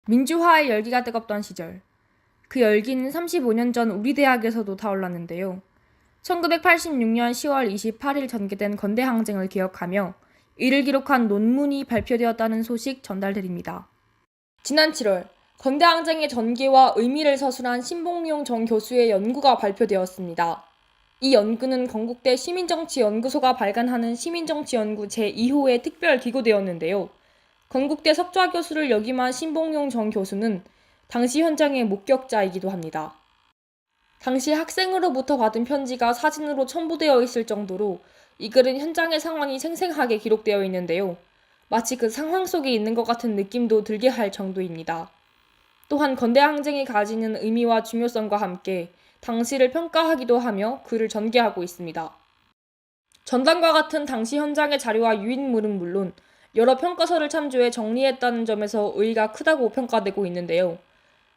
민주화의 열기가 뜨겁던 시절. 그 열기는 35년 전 우리 대학에서도 타올랐는데요. 1986년 10월 28일 전개된 건대항쟁을 기억하며 이를 기록한 논문이 발표되었다는 소식 전달드립니다. 지난 7월 건대항쟁의 전개와 의미를 서술한 신봉용 전 교수의 연구가 발표되었습니다. 이 연구는 건국대 시민정치연구소가 발간하는 시민정치연구 제2호의 특별기고되었는데요. 건국대 석좌 교수를 역임한 신봉용 전 교수는 당시 현장의 목격자이기도 합니다. 당시 학생으로부터 받은 편지가 사진으로 첨부되어 있을 정도로 이 글은 현장의 상황이 생생하게 기록되어 있는데요. 마치 그 상황 속에 있는 것 같은 느낌도 들게 할 정도입니다. 또한 건대항쟁이 가지는 의미와 중요성과 함께 당시를 평가하기도 하며 글을 전개하고 있습니다. 전단과 같은 당시 현장의 자료와 유인물은 물론 여러 평가서를 참조해 정리했다는 점에서 의의가 크다고 평가되고 있는데요.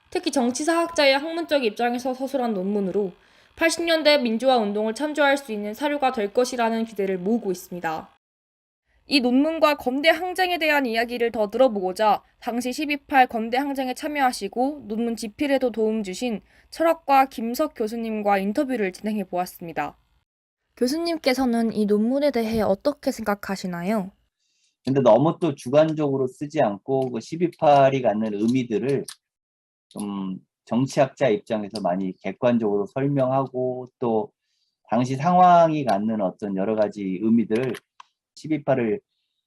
특히 정치사학자의 학문적 입장에서 서술한 논문으로 80년대 민주화 운동을 참조할 수 있는 사료가 될 것이라는 기대를 모으고 있습니다. 이 논문과 건대 항쟁에 대한 이야기를 더 들어보고자 당시 12.8 건대 항쟁에 참여하시고 논문 집필에도 도움 주신 철학과 김석 교수님과 인터뷰를 진행해 보았습니다. 교수님께서는 이 논문에 대해 어떻게 생각하시나요? 근데 너무 또 주관적으로 쓰지 않고 그 12.8이 갖는 의미들을 좀 정치학자 입장에서 많이 객관적으로 설명하고 또 당시 상황이 갖는 어떤 여러 가지 의미들 12.8을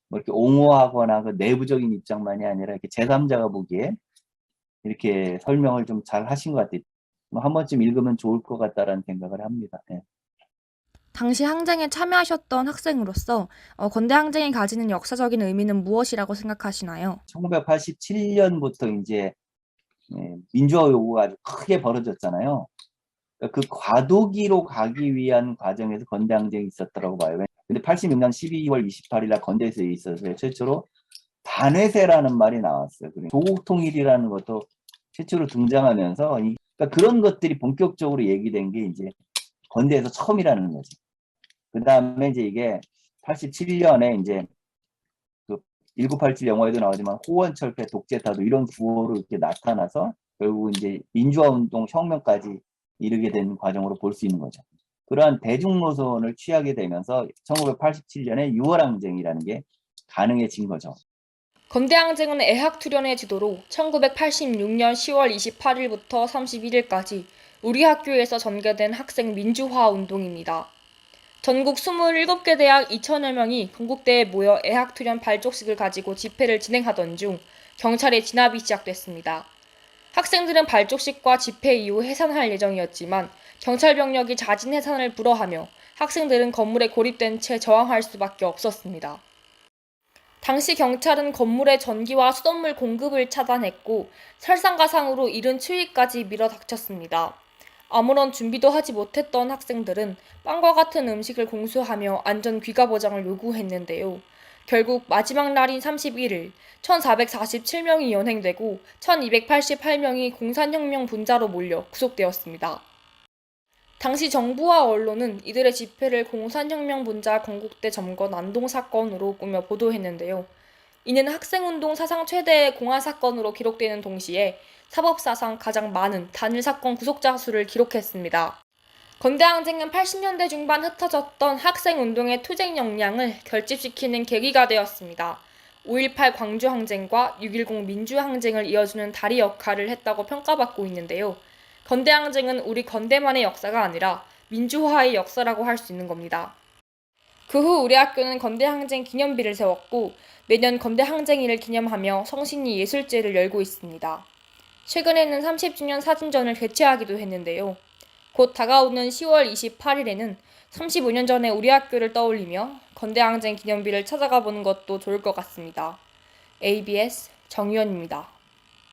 뭐 이렇게 옹호하거나 그 내부적인 입장만이 아니라 이렇게 제3자가 보기에 이렇게 설명을 좀 잘 하신 것 같아요. 한 번쯤 읽으면 좋을 것 같다라는 생각을 합니다. 네. 당시 항쟁에 참여하셨던 학생으로서 건대 항쟁이 가지는 역사적인 의미는 무엇이라고 생각하시나요? 1987년부터 이제 민주화 요구가 아주 크게 벌어졌잖아요. 그 과도기로 가기 위한 과정에서 건대항쟁이 있었다고 봐요. 근데 86년 12월 28일 날 건대에서 있어서 최초로 반회세라는 말이 나왔어요. 조국 통일이라는 것도 최초로 등장하면서 그러니까 그런 것들이 본격적으로 얘기된 게 이제 건대에서 처음이라는 거지. 그 다음에 이제 이게 87년에 이제 그 1987 영화에도 나오지만 호원철폐 독재타도 이런 구호로 이렇게 나타나서 결국 이제 민주화 운동 혁명까지 이르게 된 과정으로 볼 수 있는 거죠. 그러한 대중 노선을 취하게 되면서 1987년에 6월 항쟁이라는 게 가능해진 거죠. 건대항쟁은 애학투련의 지도로 1986년 10월 28일부터 31일까지 우리 학교에서 전개된 학생 민주화 운동입니다. 전국 27개 대학 2천여 명이 건국대에 모여 애학투련 발족식을 가지고 집회를 진행하던 중 경찰의 진압이 시작됐습니다. 학생들은 발족식과 집회 이후 해산할 예정이었지만 경찰 병력이 자진 해산을 불허하며 학생들은 건물에 고립된 채 저항할 수밖에 없었습니다. 당시 경찰은 건물의 전기와 수돗물 공급을 차단했고 설상가상으로 이른 추위까지 밀어닥쳤습니다. 아무런 준비도 하지 못했던 학생들은 빵과 같은 음식을 공수하며 안전 귀가 보장을 요구했는데요. 결국 마지막 날인 31일 1447명이 연행되고 1288명이 공산혁명 분자로 몰려 구속되었습니다. 당시 정부와 언론은 이들의 집회를 공산혁명 분자 건국대 점거 난동 사건으로 꾸며 보도했는데요. 이는 학생운동 사상 최대의 공안 사건으로 기록되는 동시에 사법사상 가장 많은 단일 사건 구속자 수를 기록했습니다. 건대항쟁은 80년대 중반 흩어졌던 학생운동의 투쟁 역량을 결집시키는 계기가 되었습니다. 5.18 광주항쟁과 6.10 민주항쟁을 이어주는 다리 역할을 했다고 평가받고 있는데요. 건대항쟁은 우리 건대만의 역사가 아니라 민주화의 역사라고 할 수 있는 겁니다. 그 후 우리 학교는 건대항쟁 기념비를 세웠고 매년 건대항쟁일을 기념하며 성신이 예술제를 열고 있습니다. 최근에는 30주년 사진전을 개최하기도 했는데요. 곧 다가오는 10월 28일에는 35년 전에 우리 학교를 떠올리며 건대항쟁 기념비를 찾아가 보는 것도 좋을 것 같습니다. ABS 정유현입니다.